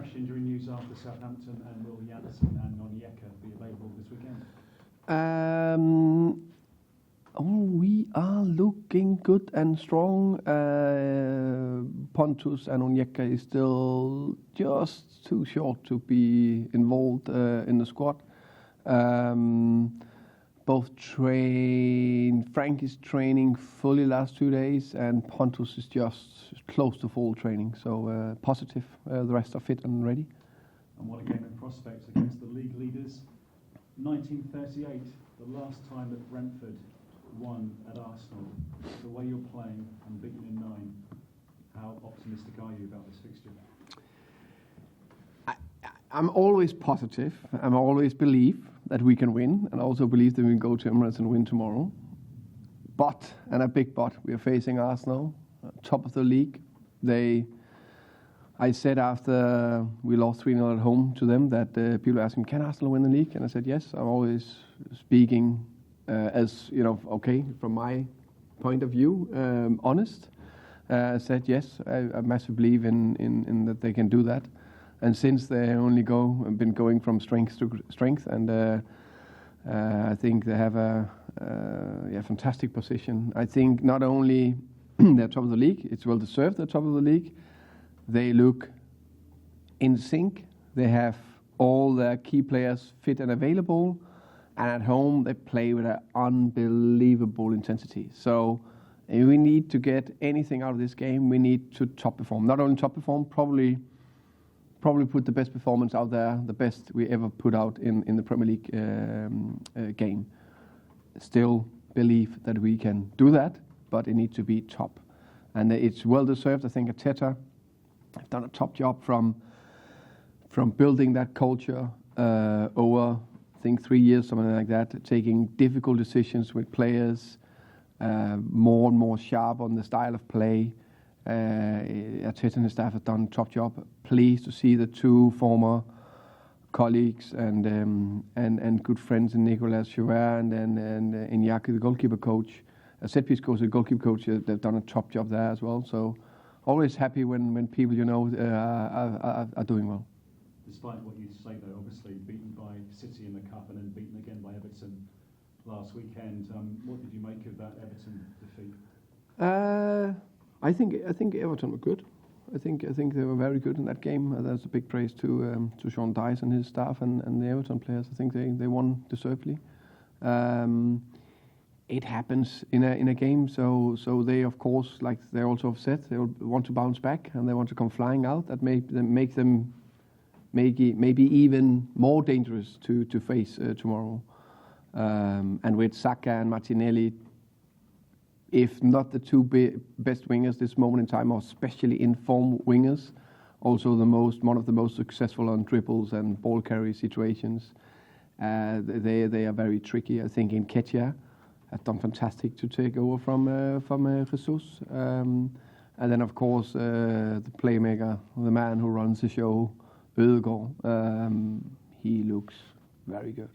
fresh injury news after Southampton, and will Jansson and Onyeka be available this weekend? We are looking good and strong. Pontus and Onyeka is still just too short to be involved in the squad. Both Frank is training fully last 2 days, and Pontus is just close to full training. So positive. The rest are fit and ready. And what a game in prospects against the league leaders. 1938, the last time that Brentford won at Arsenal. The way you're playing, unbeaten in 9. How optimistic are you about this fixture? I'm always positive. I always believe that we can win, and I also believe that we can go to Emirates and win tomorrow. But, and a big but, we are facing Arsenal, top of the league. I said after we lost 3-0 at home to them that people asked me, can Arsenal win the league? And I said, yes. I'm always speaking as, okay, from my point of view, honest. I said, yes, I massively believe in that they can do that. And since they only been going from strength to strength, and I think they have a fantastic position. I think not only they're top of the league, it's well deserved they're top of the league. They look in sync. They have all their key players fit and available, and at home they play with an unbelievable intensity. So if we need to get anything out of this game, we need to top perform. Not only top perform, probably put the best performance out there, the best we ever put out in the Premier League game. Still believe that we can do that, but it needs to be top. And it's well deserved. I think Arteta have done a top job from building that culture over, I think, 3 years, something like that, taking difficult decisions with players, more and more sharp on the style of play. Arteta and his staff have done a top job. Pleased to see the two former colleagues and good friends in Nicolas Chauvin and Onyeka, the goalkeeper coach, a set-piece coach, the goalkeeper coach. They've done a top job there as well. So always happy when people are doing well. Despite what you say, though, obviously beaten by City in the cup and then beaten again by Everton last weekend. What did you make of that Everton defeat? I think Everton were good. I think they were very good in that game. That's a big praise to Sean Dyche and his staff and the Everton players. I think they won deservedly. It happens in a game, so they, of course, like they also have said, they want to bounce back and they want to come flying out. That make them maybe even more dangerous to face tomorrow. And with Saka and Martinelli, if not the two best wingers this moment in time, or especially in form wingers, also one of the most successful on dribbles and ball carry situations. They are very tricky. I think Kepa have done fantastic to take over from Jesus. And then, of course, the playmaker, the man who runs the show, Odegaard, he looks very good.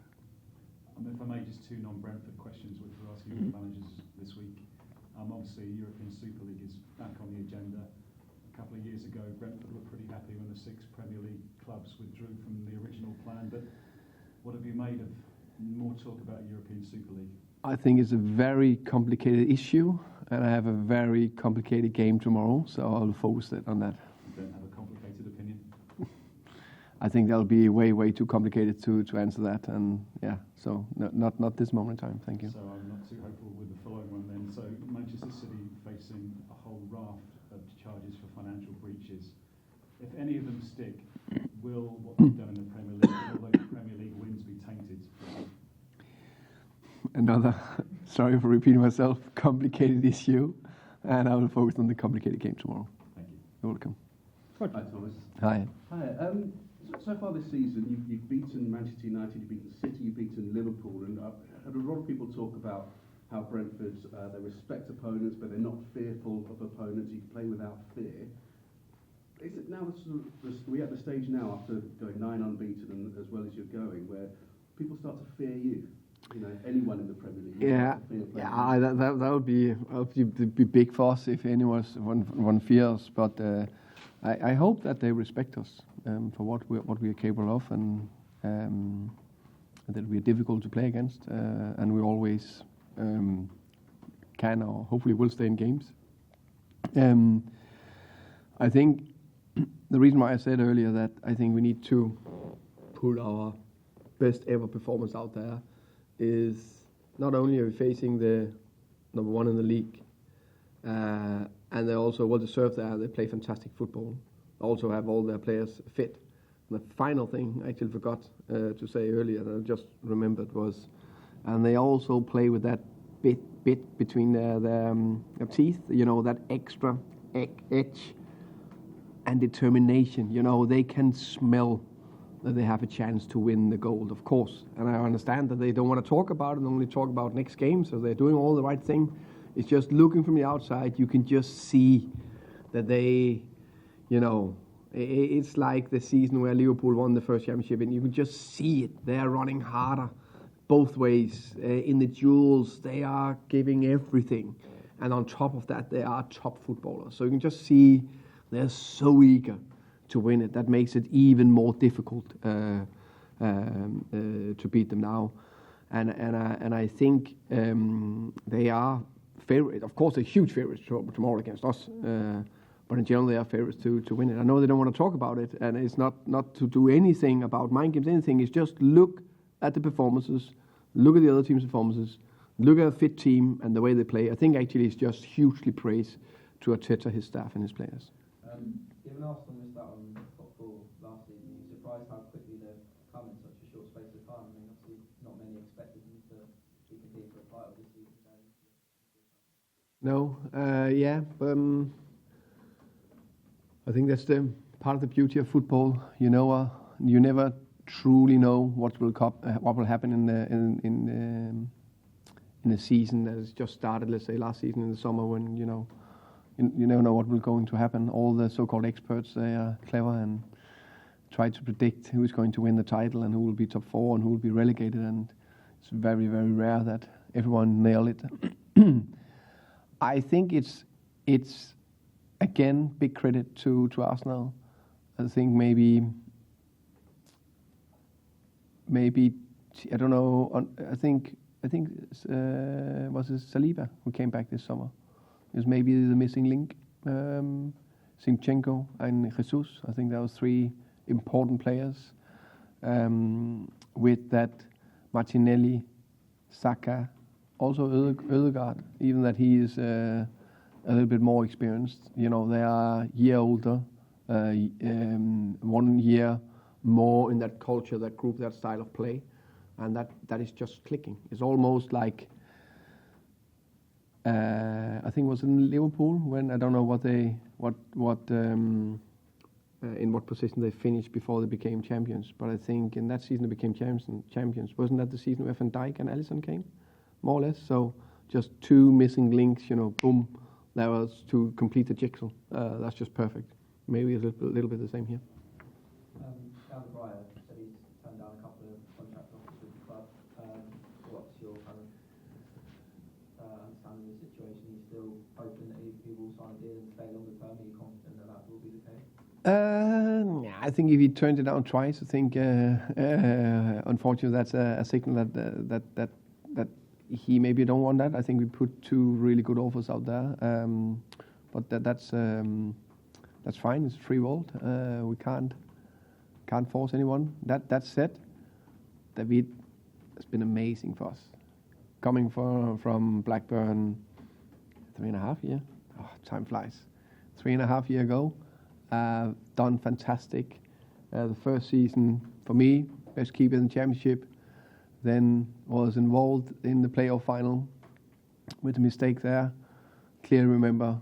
And if I may, just two non-Brentford questions which we're asking the managers this week. Obviously, European Super League is back on the agenda. A couple of years ago, Brentford were pretty happy when the 6 Premier League clubs withdrew from the original plan. But what have you made of more talk about European Super League? I think it's a very complicated issue, and I have a very complicated game tomorrow, so I'll focus on that. You don't have a complicated opinion? I think that'll be way too complicated to answer that, and so not this moment in time. Thank you. So I'm not too hopeful with the following one then. So Manchester City facing a whole raft of charges for financial breaches. If any of them stick, will what they've done in the Premier League, will those Premier League wins be tainted? Another, sorry for repeating myself, complicated issue, and I will focus on the complicated game tomorrow. Thank you. You're welcome. Hi, Thomas. Hi. Hi. So far this season, you've beaten Manchester United, you've beaten City, you've beaten Liverpool, and I've heard a lot of people talk about how Brentford, they respect opponents, but they're not fearful of opponents. You can play without fear. Is it now we're at the stage now after going 9 unbeaten and as well as you're going, where people start to fear you? Anyone in the Premier League. That would be big for us if anyone fears. But I hope that they respect us for what we are capable of, and that we are difficult to play against, and we always can or hopefully will stay in games. I think the reason why I said earlier that I think we need to put our best ever performance out there is not only are we facing the number one in the league, and they're also well deserved there. They play fantastic football. Also have all their players fit. And the final thing I actually forgot to say earlier, and I just remembered was, and they also play with that bit between their teeth. That extra edge and determination. They can smell that they have a chance to win the gold, of course. And I understand that they don't want to talk about it and only talk about next game, so they're doing all the right thing. It's just looking from the outside, you can just see that they, it's like the season where Liverpool won the first championship, and you can just see it. They are running harder both ways. In the duels, they are giving everything. And on top of that, they are top footballers. So you can just see they're so eager to win it. That makes it even more difficult to beat them now. And I think they are favorite. Of course, they're huge favorites tomorrow against us. But in general, they are favorites to win it. I know they don't want to talk about it, and it's not to do anything about mind games, anything. It's just look at the performances, look at the other team's performances, look at a fit team and the way they play. I think actually it's just hugely praise to Arteta, his staff and his players. Given Arsenal missed out on top four last season, are you surprised how quickly they've come in such a short space of time? I mean, obviously not many expected them to be competing for a title this season. No, I think that's the part of the beauty of football. You never truly know what will happen in the season that has just started. Let's say last season in the summer, when you never know what will going to happen. All the so-called experts, they are clever and try to predict who is going to win the title and who will be top four and who will be relegated. And it's very, very rare that everyone nail it. I think it's again big credit to Arsenal. I think maybe I don't know. I think was it Saliba who came back this summer? It was maybe the missing link. Zinchenko and Jesus. I think that was three important players. With that, Martinelli, Saka, also Odegaard. Even that he is a little bit more experienced. They are a year older, 1 year more in that culture, that group, that style of play, and that is just clicking. It's almost like I think it was in Liverpool when I don't know in what position they finished before they became champions, but I think in that season they became champions. Wasn't that the season where Van Dijk and Alisson came, more or less? So just two missing links, boom. That was to complete the jigsaw. That's just perfect. Maybe a little bit the same here. David Raya said he's turned down a couple of contract offers with the club. What's your kind of understanding of the situation? Are you still hoping that he will sign a deal and stay longer term? Are you confident that will be the case? I think if he turned it down twice, I think unfortunately that's a signal that he maybe don't want that. I think we put two really good offers out there, but that's fine. It's a free world. We can't force anyone. That said, David has been amazing for us. Coming from Blackburn 3.5 years. Oh, time flies. 3.5 years ago. Done fantastic. The first season for me, best keeper in the championship. Then was involved in the playoff final with a mistake there. Clearly remember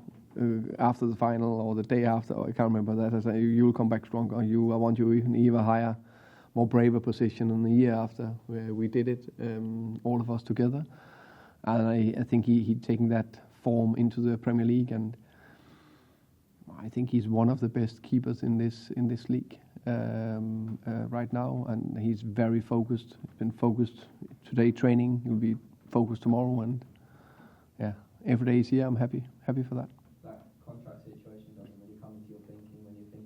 after the final or the day after, I can't remember that. I said, you will come back stronger. I want you in even higher, more braver position than the year after where we did it, all of us together. And I think he taken that form into the Premier League, and I think he's one of the best keepers in this league right now, and he's very focused. He's been focused today training. He'll be focused tomorrow, and every day he's here. I'm happy for that. That contract situation doesn't really come into your thinking when you're thinking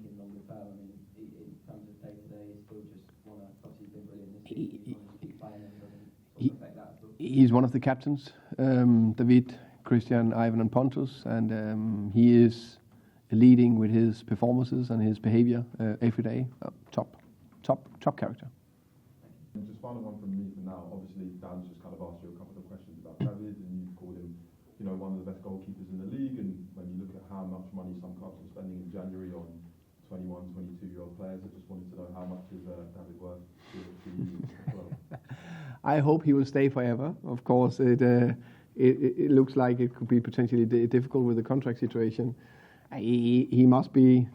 He's one of the captains, David, Christian, Ivan, and Pontus, and he is leading with his performances and his behaviour every day. Top character. And just final one from me for now. Obviously, Dan's just kind of asked you a couple of questions about David, and you've called him, one of the best goalkeepers in the league. And when you look at how much money some clubs are spending in January on 21, 22-year-old players, I just wanted to know how much is David worth to you as well. I hope he will stay forever. Of course, it looks like it could be potentially difficult with the contract situation. He must be,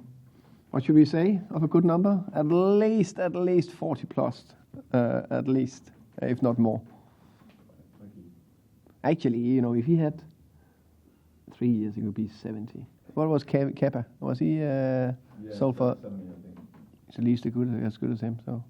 what should we say, of a good number? At least 40 plus, at least, if not more. Thank you. Actually, if he had 3 years, he would be 70. What was Kepa? Was he sold for? 70, I think. He's at least as good as him. So